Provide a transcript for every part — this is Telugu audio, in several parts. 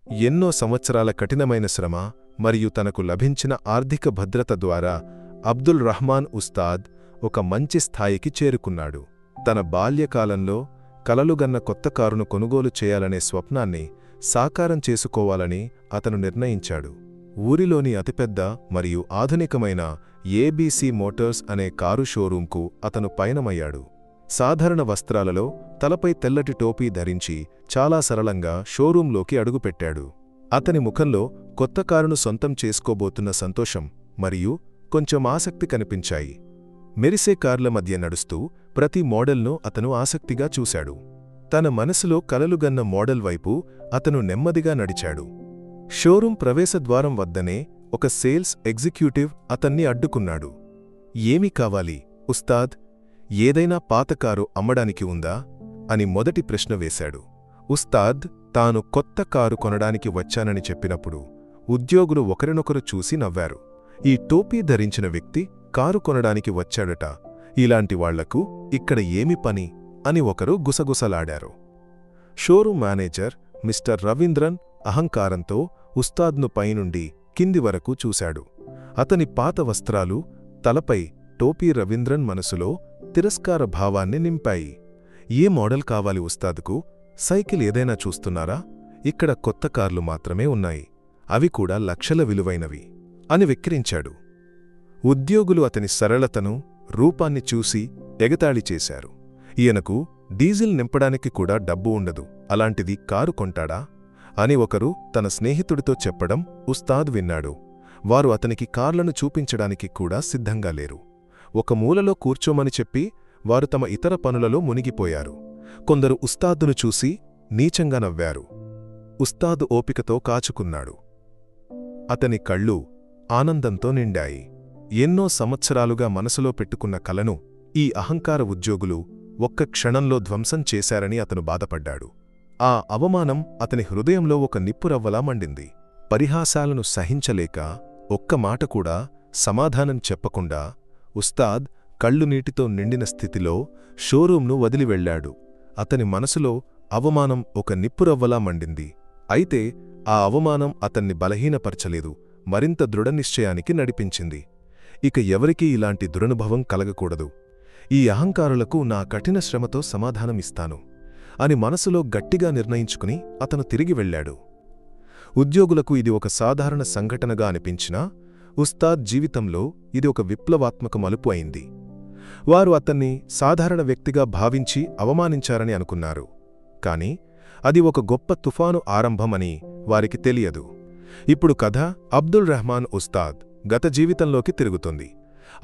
ఎన్నో సంవత్సరాల కఠినమైన శ్రమ మరియు తనకు లభించిన ఆర్థిక భద్రత ద్వారా అబ్దుల్ రహమాన్ ఉస్తాద్ ఒక మంచి స్థాయికి చేరుకున్నాడు. తన బాల్యకాలంలో కలలుగన్న కొత్త కారును కొనుగోలు చేయాలనే స్వప్నాన్ని సాకారం చేసుకోవాలని అతను నిర్ణయించాడు. ఊరిలోని అతిపెద్ద మరియు ఆధునికమైన ఏబీసీ మోటార్స్ అనే కారు షోరూంకు అతను పయనమయ్యాడు. సాధారణ వస్త్రాలలో తలపై తెల్లటి టోపీ ధరించి చాలా సరళంగా షోరూంలోకి అడుగుపెట్టాడు. అతని ముఖంలో కొత్త కారును సొంతం చేసుకోబోతున్న సంతోషం మరియు కొంచెం ఆసక్తి కనిపించాయి. మెరిసే కార్ల మధ్య నడుస్తూ ప్రతి మోడల్ను అతను ఆసక్తిగా చూశాడు. తన మనసులో కలలుగన్న మోడల్ వైపు అతను నెమ్మదిగా నడిచాడు. షోరూం ప్రవేశద్వారం వద్దనే ఒక సేల్స్ ఎగ్జిక్యూటివ్ అతన్ని అడ్డుకున్నాడు. ఏమీ కావాలి ఉస్తాద్? ఏదైనా పాత కారు అమ్మడానికి ఉందా అని మొదటి ప్రశ్న వేశాడు. ఉస్తాద్ తాను కొత్త కారు కొనడానికి వచ్చానని చెప్పినప్పుడు ఉద్యోగులు ఒకరినొకరు చూసి నవ్వారు. ఈ టోపీ ధరించిన వ్యక్తి కారు కొనడానికి వచ్చాడట, ఇలాంటి వాళ్లకు ఇక్కడ ఏమి పని అని ఒకరు గుసగుసలాడారు. షోరూం మేనేజర్ మిస్టర్ రవీంద్రన్ అహంకారంతో ఉస్తాద్ను పైనుండి కింది వరకు చూశాడు. అతని పాత వస్త్రాలు, తలపై టోపీ రవీంద్రన్ మనసులో తిరస్కార భావాన్ని నింపాయి. ఏ మోడల్ కావాలి ఉస్తాద్కు? సైకిల్ ఏదైనా చూస్తున్నారా? ఇక్కడ కొత్త కార్లు మాత్రమే ఉన్నాయి, అవి కూడా లక్షల విలువైనవి అని వెక్కిరించాడు. ఉద్యోగులు అతని సరళతను, రూపాన్ని చూసి ఎగతాళి చేశారు. ఈయనకు డీజిల్ నింపడానికి కూడా డబ్బు ఉండదు, అలాంటిది కారు కొంటాడా అని ఒకరు తన స్నేహితుడితో చెప్పడం ఉస్తాద్ విన్నాడు. వారు అతనికి కార్లను చూపించడానికి కూడా సిద్ధంగా లేరు. ఒక మూలలో కూర్చోమని చెప్పి వారు తమ ఇతర పనులలో మునిగిపోయారు. కొందరు ఉస్తాద్ను చూసి నీచంగా నవ్వారు. ఉస్తాద్ ఓపికతో కాచుకున్నాడు. అతని కళ్ళు ఆనందంతో నిండాయి. ఎన్నో సంవత్సరాలుగా మనసులో పెట్టుకున్న కలను ఈ అహంకార ఉద్యోగులు ఒక్క క్షణంలో ధ్వంసం చేశారని అతను బాధపడ్డాడు. ఆ అవమానం అతని హృదయంలో ఒక నిప్పురవ్వలా మండింది. పరిహాసాలను సహించలేక ఒక్క మాట కూడా సమాధానం చెప్పకుండా ఉస్తాద్ కళ్ళు నీటితో నిండిన స్థితిలో షోరూంను వదిలి వెళ్లాడు. అతని మనసులో అవమానం ఒక నిప్పురవ్వలా మండింది. అయితే ఆ అవమానం అతన్ని బలహీనపరచలేదు, మరింత దృఢనిశ్చయానికి నడిపించింది. ఇక ఎవరికీ ఇలాంటి దురనుభవం కలగకూడదు. ఈ అహంకారులకు నా కఠిన శ్రమతో సమాధానమిస్తాను అని మనసులో గట్టిగా నిర్ణయించుకుని అతను తిరిగి వెళ్లాడు. ఉద్యోగులకు ఇది ఒక సాధారణ సంఘటనగా అనిపించినా ఉస్తాద్ జీవితంలో ఇది ఒక విప్లవాత్మక మలుపు అయింది. వారు అతన్ని సాధారణ వ్యక్తిగా భావించి అవమానించారని అనుకున్నారు. కాని అది ఒక గొప్ప తుఫాను ఆరంభమని వారికి తెలియదు. ఇప్పుడు కథ అబ్దుల్ రహమాన్ ఉస్తాద్ గత జీవితంలోకి తిరుగుతుంది.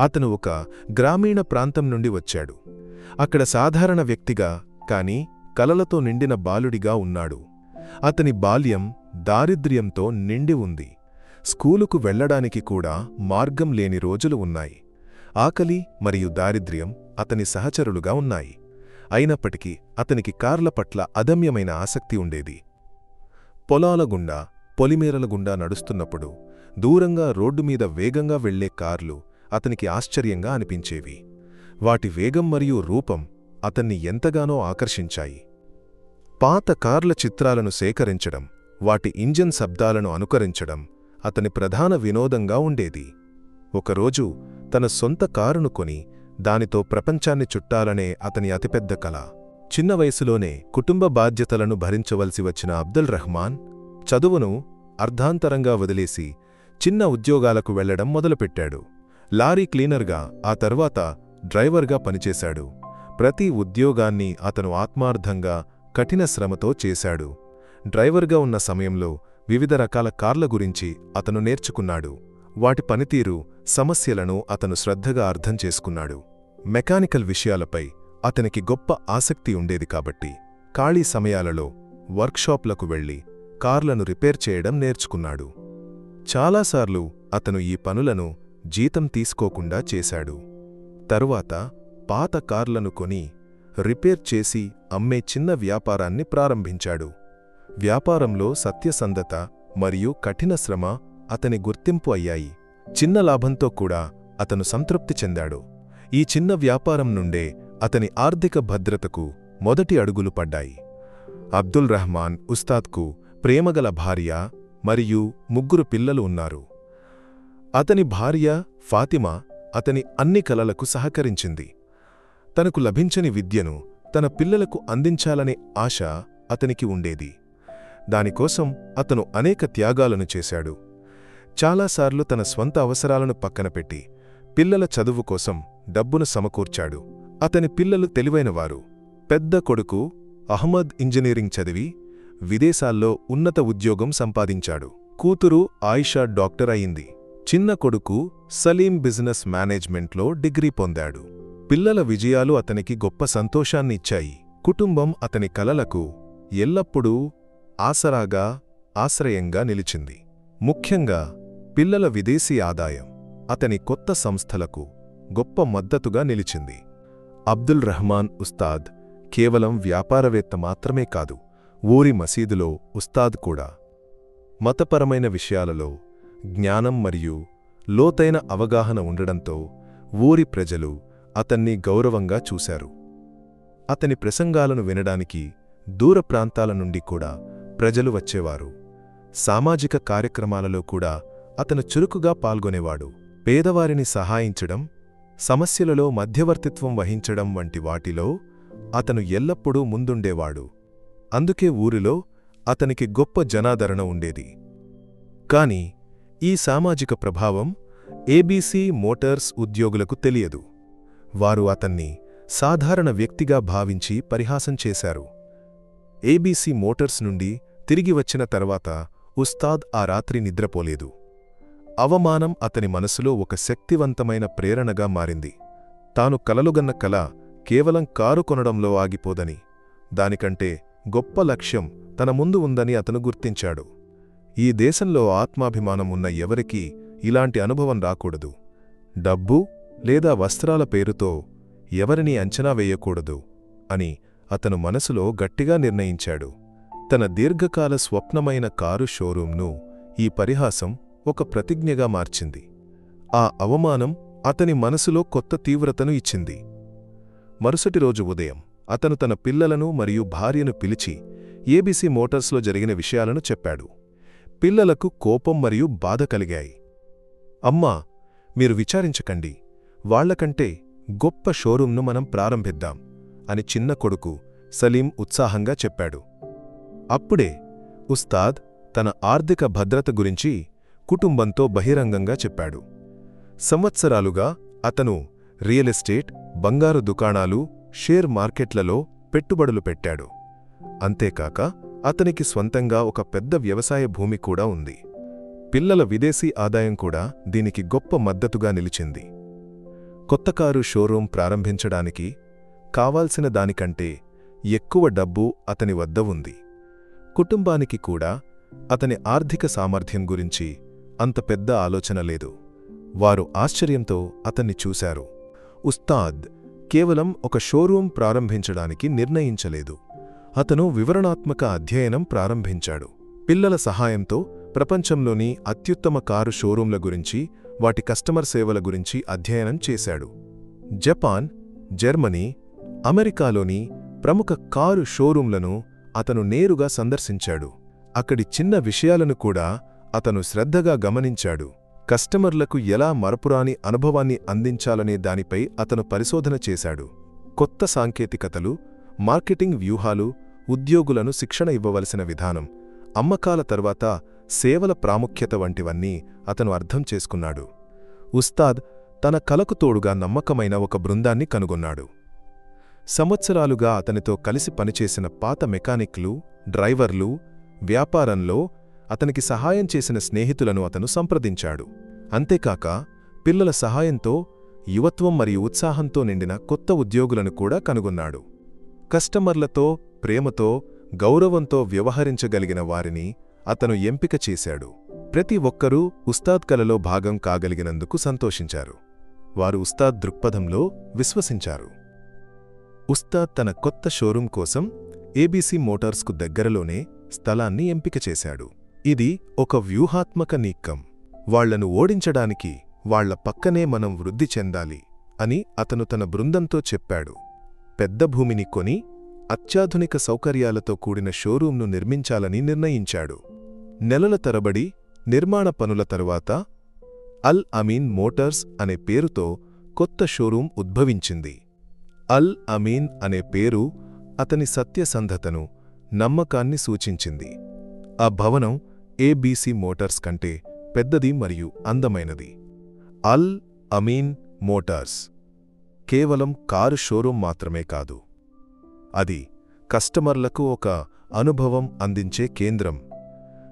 అతను ఒక గ్రామీణ ప్రాంతం నుండి వచ్చాడు. అక్కడ సాధారణ వ్యక్తిగా కాని కలలతో నిండిన బాలుడిగా ఉన్నాడు. అతని బాల్యం దారిద్ర్యంతో నిండి ఉంది. స్కూలుకు వెళ్లడానికి కూడా మార్గం లేని రోజులు ఉన్నాయి. ఆకలి మరియు దారిద్ర్యం అతని సహచరులుగా ఉన్నాయి. అయినప్పటికీ అతనికి కార్ల పట్ల అదమ్యమైన ఆసక్తి ఉండేది. పొలాల గుండా, పొలిమేరల గుండా నడుస్తున్నప్పుడు దూరంగా రోడ్డుమీద వేగంగా వెళ్లే కార్లు అతనికి ఆశ్చర్యంగా అనిపించేవి. వాటి వేగం మరియు రూపం అతన్ని ఎంతగానో ఆకర్షించాయి. పాత కార్ల చిత్రాలను సేకరించడం, వాటి ఇంజన్ శబ్దాలను అనుకరించడం అతని ప్రధాన వినోదంగా ఉండేది. ఒకరోజు తన సొంత కారును కొని దానితో ప్రపంచాన్ని చుట్టాలనే అతని అతిపెద్ద కల. చిన్న వయసులోనే కుటుంబ బాధ్యతలను భరించవలసి వచ్చిన అబ్దుల్ రహమాన్ చదువును అర్ధాంతరంగా వదిలేసి చిన్న ఉద్యోగాలకు వెళ్లడం మొదలుపెట్టాడు. లారీ క్లీనర్గా, ఆ తర్వాత డ్రైవర్గా పనిచేశాడు. ప్రతి ఉద్యోగాన్ని అతను ఆత్మార్థంగా, కఠిన శ్రమతో చేశాడు. డ్రైవర్గా ఉన్న సమయంలో వివిధ రకాల కార్ల గురించి అతను నేర్చుకున్నాడు. వాటి పనితీరు, సమస్యలను అతను శ్రద్ధగా అర్థం చేసుకున్నాడు. మెకానికల్ విషయాలపై అతనికి గొప్ప ఆసక్తి ఉండేది కాబట్టి ఖాళీ సమయాలలో వర్క్షాప్లకు వెళ్లి కార్లను రిపేర్ చేయడం నేర్చుకున్నాడు. చాలాసార్లు అతను ఈ పనులను జీతం తీసుకోకుండా చేశాడు. తరువాత పాత కార్లను కొని రిపేర్ చేసి అమ్మే చిన్న వ్యాపారాన్ని ప్రారంభించాడు. వ్యాపారంలో సత్యసంధత మరియు కఠిన శ్రమ అతని గుర్తింపు అయ్యాయి. చిన్న లాభంతో కూడా అతను సంతృప్తి చెందాడు. ఈ చిన్న వ్యాపారం నుండే అతని ఆర్థిక భద్రతకు మొదటి అడుగులు పడ్డాయి. అబ్దుల్ రహమాన్ ఉస్తాద్కు ప్రేమగల భార్య మరియు 3 పిల్లలు ఉన్నారు. అతని భార్య ఫాతిమా అతని అన్ని కలలకు సహకరించింది. తనకు లభించని విద్యను తన పిల్లలకు అందించాలనే ఆశ అతనికి ఉండేది. దానికోసం అతను అనేక త్యాగాలను చేశాడు. చాలాసార్లు తన స్వంత అవసరాలను పక్కనపెట్టి పిల్లల చదువు కోసం డబ్బును సమకూర్చాడు. అతని పిల్లలు తెలివైనవారు. పెద్ద కొడుకు అహ్మద్ ఇంజనీరింగ్ చదివి విదేశాల్లో ఉన్నత ఉద్యోగం సంపాదించాడు. కూతురు ఆయిషా డాక్టర్ అయింది. చిన్న కొడుకు సలీం బిజినెస్ మేనేజ్మెంట్లో డిగ్రీ పొందాడు. పిల్లల విజయాలు అతనికి గొప్ప సంతోషాన్ని ఇచ్చాయి. కుటుంబం అతని కలలకు ఎల్లప్పుడూ ఆసరాగా, ఆశ్రయంగా నిలిచింది. ముఖ్యంగా పిల్లల విదేశీ ఆదాయం అతని కొత్త సంస్థలకు గొప్ప మద్దతుగా నిలిచింది. అబ్దుల్ రహమాన్ ఉస్తాద్ కేవలం వ్యాపారవేత్త మాత్రమే కాదు, ఊరి మసీదులో ఉస్తాద్ కూడా. మతపరమైన విషయాలలో జ్ఞానం మరియు లోతైన అవగాహన ఉండడంతో ఊరి ప్రజలు అతన్ని గౌరవంగా చూశారు. అతని ప్రసంగాలను వినడానికి దూర ప్రాంతాల నుండి కూడా ప్రజలు వచ్చేవారు. సామాజిక కార్యక్రమాలలో కూడా అతను చురుకుగా పాల్గొనేవాడు. పేదవారిని సహాయించడం, సమస్యలలో మధ్యవర్తిత్వం వహించడం వంటి వాటిలో అతను ఎల్లప్పుడూ ముందుండేవాడు. అందుకే ఊరిలో అతనికి గొప్ప జనాదరణ ఉండేది. కాని ఈ సామాజిక ప్రభావం ఏబీసీ మోటార్స్ ఉద్యోగులకు తెలియదు. వారు అతన్ని సాధారణ వ్యక్తిగా భావించి పరిహాసం చేశారు. ఏబీసీ మోటార్స్ నుండి తిరిగి వచ్చిన తర్వాత ఉస్తాద్ ఆ రాత్రి నిద్రపోలేదు. అవమానం అతని మనసులో ఒక శక్తివంతమైన ప్రేరణగా మారింది. తాను కలలుగన్న కల కేవలం కారు కొనడంలో ఆగిపోదని, దానికంటే గొప్ప లక్ష్యం తన ముందు ఉందని అతను గుర్తించాడు. ఈ దేశంలో ఆత్మాభిమానం ఉన్న ఎవరికీ ఇలాంటి అనుభవం రాకూడదు. డబ్బు లేదా వస్త్రాల పేరుతో ఎవరినీ అంచనా వేయకూడదు అని అతను మనసులో గట్టిగా నిర్ణయించాడు. తన దీర్ఘకాల స్వప్నమైన కారు షోరూంను ఈ పరిహాసం ఒక ప్రతిజ్ఞగా మార్చింది. ఆ అవమానం అతని మనసులో కొత్త తీవ్రతను ఇచ్చింది. మరుసటి రోజు ఉదయం అతను తన పిల్లలను మరియు భార్యను పిలిచి ఏబీసీ మోటార్స్లో జరిగిన విషయాలను చెప్పాడు. పిల్లలకు కోపం మరియు బాధ కలిగాయి. అమ్మా, మీరు విచారించకండి, వాళ్లకంటే గొప్ప షోరూంను మనం ప్రారంభిద్దాం అని చిన్న కొడుకు సలీం ఉత్సాహంగా చెప్పాడు. అప్పుడే ఉస్తాద్ తన ఆర్థిక భద్రత గురించి కుటుంబంతో బహిరంగంగా చెప్పాడు. సంవత్సరాలుగా అతను రియల్ ఎస్టేట్, బంగారు దుకాణాలు, షేర్ మార్కెట్లలో పెట్టుబడులు పెట్టాడు. అంతేకాక అతనికి స్వంతంగా ఒక పెద్ద వ్యవసాయ భూమి కూడా ఉంది. పిల్లల విదేశీ ఆదాయం కూడా దీనికి గొప్ప మద్దతుగా నిలిచింది. కొత్త కారు షోరూం ప్రారంభించడానికి కావాల్సిన దానికంటే ఎక్కువ డబ్బు అతని వద్ద ఉంది. కుటుంబానికి కూడా అతని ఆర్థిక సామర్థ్యం గురించి అంత పెద్ద ఆలోచన లేదు. వారు ఆశ్చర్యంతో అతన్ని చూశారు. ఉస్తాద్ కేవలం ఒక షోరూం ప్రారంభించడానికి నిర్ణయించలేదు. అతను వివరణాత్మక అధ్యయనం ప్రారంభించాడు. పిల్లల సహాయంతో ప్రపంచంలోని అత్యుత్తమ కారు షోరూంల గురించి, వాటి కస్టమర్ సేవల గురించి అధ్యయనం చేశాడు. జపాన్, జర్మనీ, అమెరికాలోని ప్రముఖ కారు షోరూంలను అతను నేరుగా సందర్శించాడు. అక్కడి చిన్న విషయాలను కూడా అతను శ్రద్ధగా గమనించాడు. కస్టమర్లకు ఎలా మరపురాని అనుభవాన్ని అందించాలనే దానిపై అతను పరిశోధన చేశాడు. కొత్త సాంకేతికతలు, మార్కెటింగ్ వ్యూహాలు, ఉద్యోగులను శిక్షణ ఇవ్వవలసిన విధానం, అమ్మకాల తర్వాత సేవల ప్రాముఖ్యత వంటివన్నీ అతను అర్థం చేసుకున్నాడు. ఉస్తాద్ తన కలకు తోడుగా నమ్మకమైన ఒక బృందాన్ని కనుగొన్నాడు. సంవత్సరాలుగా అతనితో కలిసి పనిచేసిన పాత మెకానిక్లు, డ్రైవర్లు, వ్యాపారంలో అతనికి సహాయం చేసిన స్నేహితులను అతను సంప్రదించాడు. అంతేకాక పిల్లల సహాయంతో యువత్వం మరియు ఉత్సాహంతో నిండిన కొత్త ఉద్యోగులను కూడా కనుగొన్నాడు. కస్టమర్లతో ప్రేమతో, గౌరవంతో వ్యవహరించగలిగిన వారిని అతను ఎంపిక చేశాడు. ప్రతి ఒక్కరూ ఉస్తాద్ కలలో భాగం కాగలిగినందుకు సంతోషించారు. వారు ఉస్తాద్ దృక్పథంలో విశ్వసించారు. ఉస్తాద్ తన కొత్త షోరూం కోసం ఏబీసీ మోటార్స్కు దగ్గరలోనే స్థలాన్ని ఎంపిక చేశాడు. ఇది ఒక వ్యూహాత్మక నీక్కం. వాళ్లను ఓడించడానికి వాళ్ల పక్కనే మనం వృద్ధి చెందాలి అని అతను తన బృందంతో చెప్పాడు. పెద్ద భూమిని కొని అత్యాధునిక సౌకర్యాలతో కూడిన షోరూంను నిర్మించాలని నిర్ణయించాడు. నెలల తరబడి నిర్మాణ పనుల తరువాత అల్ అమీన్ మోటార్స్ అనే పేరుతో కొత్త షోరూం ఉద్భవించింది. అల్ అమీన్ అనే పేరు అతని సత్యసంధతను, నమ్మకాన్ని సూచించింది. ఆ భవనం ఏబీసీ మోటార్స్ కంటే పెద్దది మరియు అందమైనది. అల్ అమీన్ మోటార్స్ కేవలం కారు షోరూం మాత్రమే కాదు, అది కస్టమర్లకు ఒక అనుభవం అందించే కేంద్రం.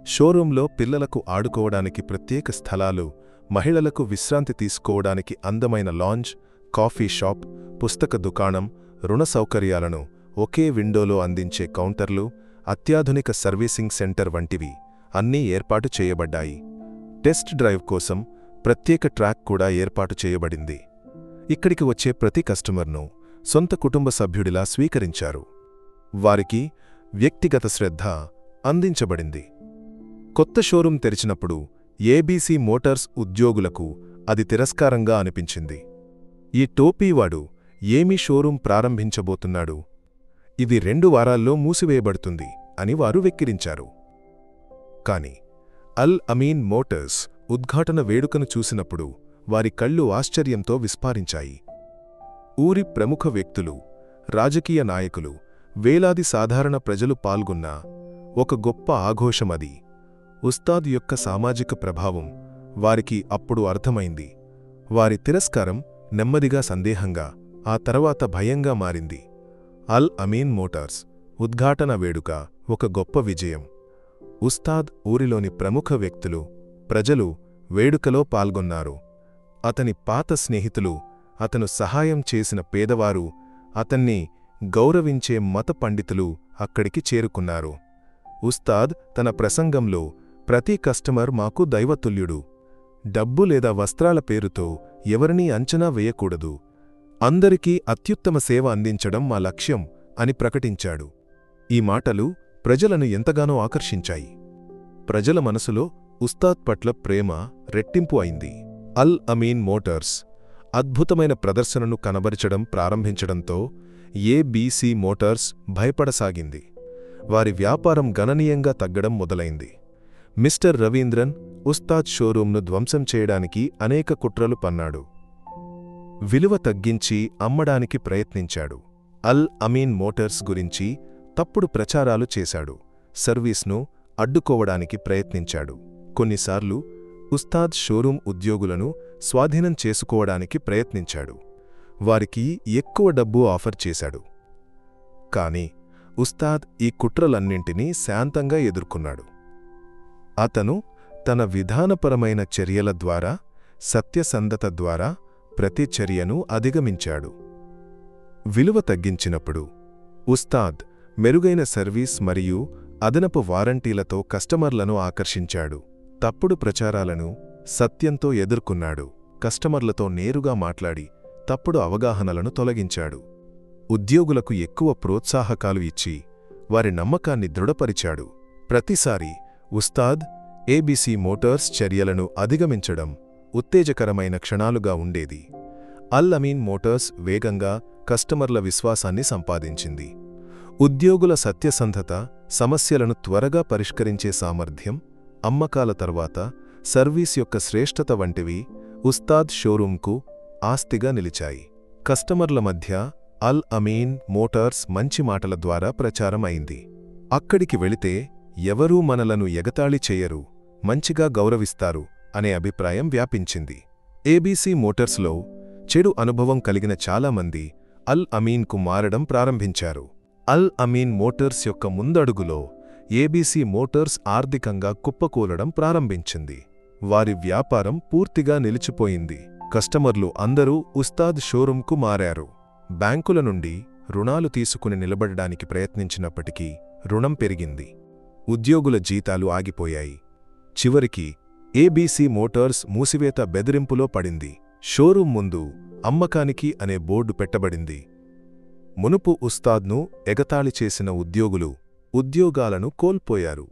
షోరూంలో పిల్లలకు ఆడుకోవడానికి ప్రత్యేక స్థలాలు, మహిళలకు విశ్రాంతి తీసుకోవడానికి అందమైన లాంజ్, కాఫీ షాప్, పుస్తక దుకాణం, రుణ సౌకర్యాలను ఒకే విండోలో అందించే కౌంటర్లు, అత్యాధునిక సర్వీసింగ్ సెంటర్ వంటివి అన్నీ ఏర్పాటు చేయబడ్డాయి. టెస్ట్ డ్రైవ్ కోసం ప్రత్యేక ట్రాక్ కూడా ఏర్పాటు చేయబడింది. ఇక్కడికి వచ్చే ప్రతి కస్టమర్ను సొంత కుటుంబ సభ్యుడిలా స్వీకరించారు. వారికి వ్యక్తిగత శ్రద్ధ అందించబడింది. కొత్త షోరూం తెరిచినప్పుడు ఏబీసీ మోటార్స్ ఉద్యోగులకు అది తిరస్కారంగా అనిపించింది. ఈ టోపీవాడు ఏమీ షోరూం ప్రారంభించబోతున్నాడు, ఇది 2 వారాల్లో మూసివేయబడుతుంది అని వారు వెక్కిరించారు. కాని అల్ అమీన్ మోటార్స్ ఉద్ఘాటన వేడుకను చూసినప్పుడు వారి కళ్ళు ఆశ్చర్యంతో విస్ఫారించాయి. ఊరి ప్రముఖ వ్యక్తులు, రాజకీయ నాయకులు, వేలాది సాధారణ ప్రజలు పాల్గొన్న ఒక గొప్ప ఆఘోషమది. ఉస్తాద్ యొక్క సామాజిక ప్రభావం వారికి అప్పుడు అర్థమైంది. వారి తిరస్కారం నెమ్మదిగా సందేహంగా, ఆ తర్వాత భయంగా మారింది. అల్ అమీన్ మోటార్స్ ఉద్ఘాటన వేడుక ఒక గొప్ప విజయం. ఉస్తాద్ ఊరిలోని ప్రముఖ వ్యక్తులు, ప్రజలు వేడుకలో పాల్గొన్నారు. అతని పాత స్నేహితులు, అతను సహాయం చేసిన పేదవారు, అతన్ని గౌరవించే మత పండితులు అక్కడికి చేరుకున్నారు. ఉస్తాద్ తన ప్రసంగంలో, ప్రతి కస్టమర్ మాకు దైవతుల్యుడు, డబ్బు లేదా వస్త్రాల పేరుతో ఎవరినీ అంచనా వేయకూడదు, అందరికీ అత్యుత్తమ సేవ అందించడం మా లక్ష్యం అని ప్రకటించాడు. ఈ మాటలు ప్రజలను ఎంతగానో ఆకర్షించాయి. ప్రజల మనసులో ఉస్తాద్ పట్ల ప్రేమ రెట్టింపు అయింది. అల్ అమీన్ మోటార్స్ అద్భుతమైన ప్రదర్శనను కనబరచడం ప్రారంభించడంతో ఏబీసీ మోటార్స్ భయపడసాగింది. వారి వ్యాపారం గణనీయంగా తగ్గడం మొదలైంది. మిస్టర్ రవీంద్రన్ ఉస్తాద్ షోరూంను ధ్వంసం చేయడానికి అనేక కుట్రలు పన్నాడు. విలువ తగ్గించి అమ్మడానికి ప్రయత్నించాడు. అల్ అమీన్ మోటార్స్ గురించి తప్పుడు ప్రచారాలు చేశాడు. సర్వీస్ను అడ్డుకోవడానికి ప్రయత్నించాడు. కొన్నిసార్లు ఉస్తాద్ షోరూం ఉద్యోగులను స్వాధీనం చేసుకోవడానికి ప్రయత్నించాడు. వారికి ఎక్కువ డబ్బు ఆఫర్ చేశాడు. కాని ఉస్తాద్ ఈ కుట్రలన్నింటినీ శాంతంగా ఎదుర్కొన్నాడు. అతను తన విధానపరమైన చర్యల ద్వారా, సత్యసంధత ద్వారా ప్రతి చర్యను అధిగమించాడు. విలువ తగ్గించినప్పుడు ఉస్తాద్ మెరుగైన సర్వీస్ మరియు అదనపు వారంటీలతో కస్టమర్లను ఆకర్షించాడు. తప్పుడు ప్రచారాలను సత్యంతో ఎదుర్కొన్నాడు. కస్టమర్లతో నేరుగా మాట్లాడి తప్పుడు అవగాహనలను తొలగించాడు. ఉద్యోగులకు ఎక్కువ ప్రోత్సాహకాలు ఇచ్చి వారి నమ్మకాన్ని దృఢపరిచాడు. ప్రతిసారీ ఉస్తాద్ ఏబీసీ మోటార్స్ చర్యలను అధిగమించడం ఉత్తేజకరమైన క్షణాలుగా ఉండేది. అల్ అమీన్ మోటార్స్ వేగంగా కస్టమర్ల విశ్వాసాన్ని సంపాదించింది. ఉద్యోగుల సత్యసంధత, సమస్యలను త్వరగా పరిష్కరించే సామర్థ్యం, అమ్మకాల తర్వాత సర్వీస్ యొక్క శ్రేష్ఠత వంటివి ఉస్తాద్ షోరూంకు ఆస్తిగా నిలిచాయి. కస్టమర్ల మధ్య అల్ అమీన్ మోటార్స్ మంచి మాటల ద్వారా ప్రచారం అయింది. అక్కడికి వెళితే ఎవరూ మనలను ఎగతాళి చేయరు, మంచిగా గౌరవిస్తారు అనే అభిప్రాయం వ్యాపించింది. ఏబీసీ మోటార్స్లో చెడు అనుభవం కలిగిన చాలామంది అల్ అమీన్కు మారడం ప్రారంభించారు. అల్ అమీన్ మోటార్స్ యొక్క ముందడుగులో ఏబీసీ మోటార్స్ ఆర్థికంగా కుప్పకూలడం ప్రారంభించింది. వారి వ్యాపారం పూర్తిగా నిలిచిపోయింది. కస్టమర్లు అందరూ ఉస్తాద్ షోరూంకు మారారు. బ్యాంకుల నుండి రుణాలు తీసుకుని నిలబడడానికి ప్రయత్నించినప్పటికీ రుణం పెరిగింది. ఉద్యోగుల జీతాలు ఆగిపోయాయి. చివరికి ఏబీసీ మోటార్స్ మూసివేత బెదిరింపులో పడింది. షోరూం ముందు అమ్మకానికి అనే బోర్డు పెట్టబడింది. మునుపు ఉస్తాద్ను ఎగతాళి చేసిన ఉద్యోగులు ఉద్యోగాలను కోల్పోయారు.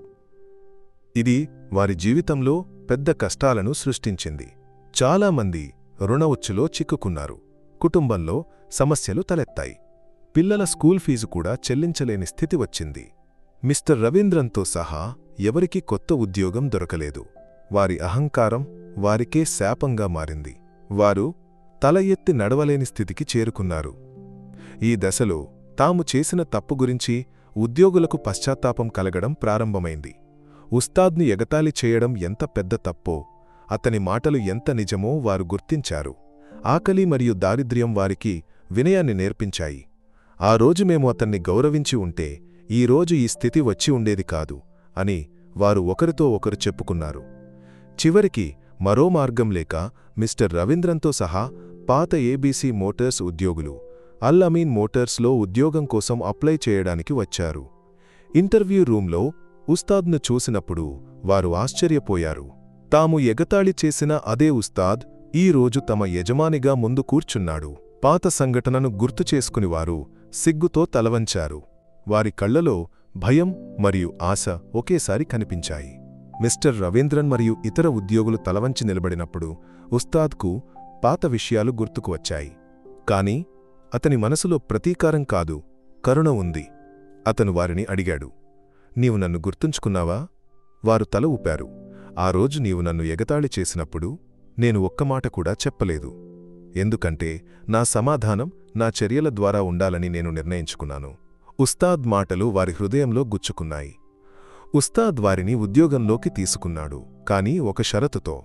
ఇది వారి జీవితంలో పెద్ద కష్టాలను సృష్టించింది. చాలామంది రుణ ఉచ్చులో చిక్కుకున్నారు. కుటుంబంలో సమస్యలు తలెత్తాయి. పిల్లల స్కూల్ ఫీజు కూడా చెల్లించలేని స్థితి వచ్చింది. మిస్టర్ రవీంద్రన్తో సహా ఎవరికీ కొత్త ఉద్యోగం దొరకలేదు. వారి అహంకారం వారికే శాపంగా మారింది. వారు తల ఎత్తి నడవలేని స్థితికి చేరుకున్నారు. ఈ దశలో తాము చేసిన తప్పు గురించి ఉద్యోగులకు పశ్చాత్తాపం కలగడం ప్రారంభమైంది. ఉస్తాద్ని ఎగతాళి చేయడం ఎంత పెద్ద తప్పో, అతని మాటలు ఎంత నిజమో వారు గుర్తించారు. ఆకలి మరియు దారిద్ర్యం వారికి వినయాన్ని నేర్పించాయి. ఆ రోజు మేము అతన్ని గౌరవించి ఉంటే ఈరోజు ఈ స్థితి వచ్చి ఉండేది కాదు అని వారు ఒకరితో ఒకరు చెప్పుకున్నారు. చివరికి మరో మార్గం లేక మిస్టర్ రవీంద్రన్తో సహా పాత ఏబీసీ మోటార్స్ ఉద్యోగులు అల్ అమీన్ మోటార్స్లో ఉద్యోగం కోసం అప్లై చేయడానికి వచ్చారు. ఇంటర్వ్యూ రూంలో ఉస్తాద్ను చూసినప్పుడు వారు ఆశ్చర్యపోయారు. తాము ఎగతాళి చేసిన అదే ఉస్తాద్ ఈ రోజు తమ యజమానిగా ముందు కూర్చున్నాడు. పాత సంఘటనను గుర్తుచేసుకుని వారు సిగ్గుతో తలవంచారు. వారి కళ్లలో భయం మరియు ఆశ ఒకేసారి కనిపించాయి. మిస్టర్ రవీంద్రన్ మరియు ఇతర ఉద్యోగులు తలవంచి నిలబడినప్పుడు ఉస్తాద్కు పాత విషయాలు గుర్తుకు వచ్చాయి. కాని అతని మనసులో ప్రతీకారం కాదు, కరుణ ఉంది. అతను వారిని అడిగాడు, నీవు నన్ను గుర్తుంచుకున్నావా? వారు తల ఊపారు. ఆ రోజు నీవు నన్ను ఎగతాళి చేసినప్పుడు నేను ఒక్క మాట కూడా చెప్పలేదు. ఎందుకంటే నా సమాధానం నా చర్యల ద్వారా ఉండాలని నేను నిర్ణయించుకున్నాను. ఉస్తాద్ మాటలు వారి హృదయంలో గుచ్చుకున్నాయి. ఉస్తాద్ వారిని ఉద్యోగంలోకి తీసుకున్నాడు, కాని ఒక షరతుతో.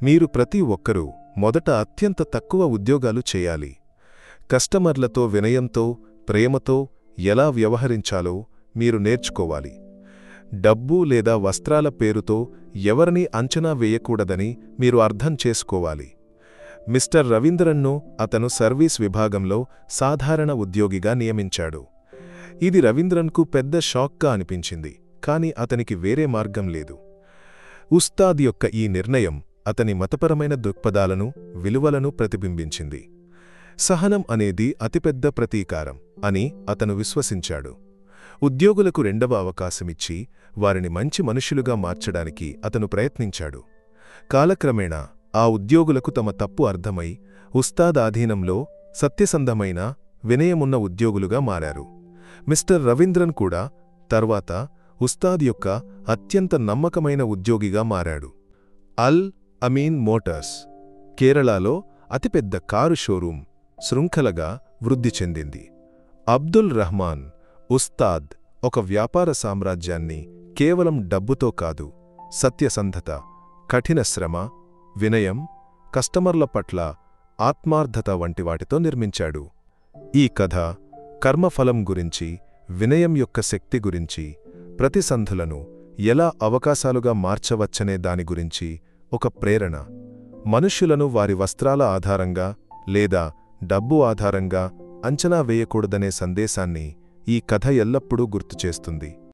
మీరు ప్రతి ఒక్కరూ మొదట అత్యంత తక్కువ ఉద్యోగాలు చేయాలి. కస్టమర్లతో వినయంతో, ప్రేమతో ఎలా వ్యవహరించాలో మీరు నేర్చుకోవాలి. డబ్బు లేదా వస్త్రాల పేరుతో ఎవరినీ అంచనా వేయకూడదని మీరు అర్థం చేసుకోవాలి. మిస్టర్ రవీంద్రన్ను అతను సర్వీస్ విభాగంలో సాధారణ ఉద్యోగిగా నియమించాడు. ఇది రవీంద్రన్కు పెద్ద షాక్గా అనిపించింది, కాని అతనికి వేరే మార్గం లేదు. ఉస్తాద్ యొక్క ఈ నిర్ణయం అతని మతపరమైన దృక్పథాలను, విలువలను ప్రతిబింబించింది. సహనం అనేది అతిపెద్ద ప్రతీకారం అని అతను విశ్వసించాడు. ఉద్యోగులకు రెండవ అవకాశమిచ్చి వారిని మంచి మనుషులుగా మార్చడానికి అతను ప్రయత్నించాడు. కాలక్రమేణా ఆ ఉద్యోగులకు తమ తప్పు అర్థమై ఉస్తాద్ ఆధీనంలో సత్యసంధమైన, వినయమున్న ఉద్యోగులుగా మారారు. మిస్టర్ రవీంద్రన్ కూడా తర్వాత ఉస్తాద్ యొక్క అత్యంత నమ్మకమైన ఉద్యోగిగా మారాడు. అల్ అమీన్ మోటార్స్ కేరళలో అతిపెద్ద కారు షోరూం శృంఖలగా వృద్ధి చెందింది. అబ్దుల్ రహమాన్ ఉస్తాద్ ఒక వ్యాపార సామ్రాజ్యాన్ని కేవలం డబ్బుతో కాదు, సత్యసంధత, కఠిన శ్రమ, వినయం, కస్టమర్ల పట్ల ఆత్మార్థత వంటి వాటితో నిర్మించాడు. ఈ కథ కర్మఫలం గురించి, వినయం యొక్క శక్తి గురించి, ప్రతిసంధులను ఎలా అవకాశాలుగా మార్చవచ్చనే దాని గురించి ఒక ప్రేరణ. మనుష్యులను వారి వస్త్రాల ఆధారంగా లేదా డబ్బు ఆధారంగా అంచనా వేయకూడదనే సందేశాన్ని ఈ కథ ఎల్లప్పుడూ గుర్తుచేస్తుంది.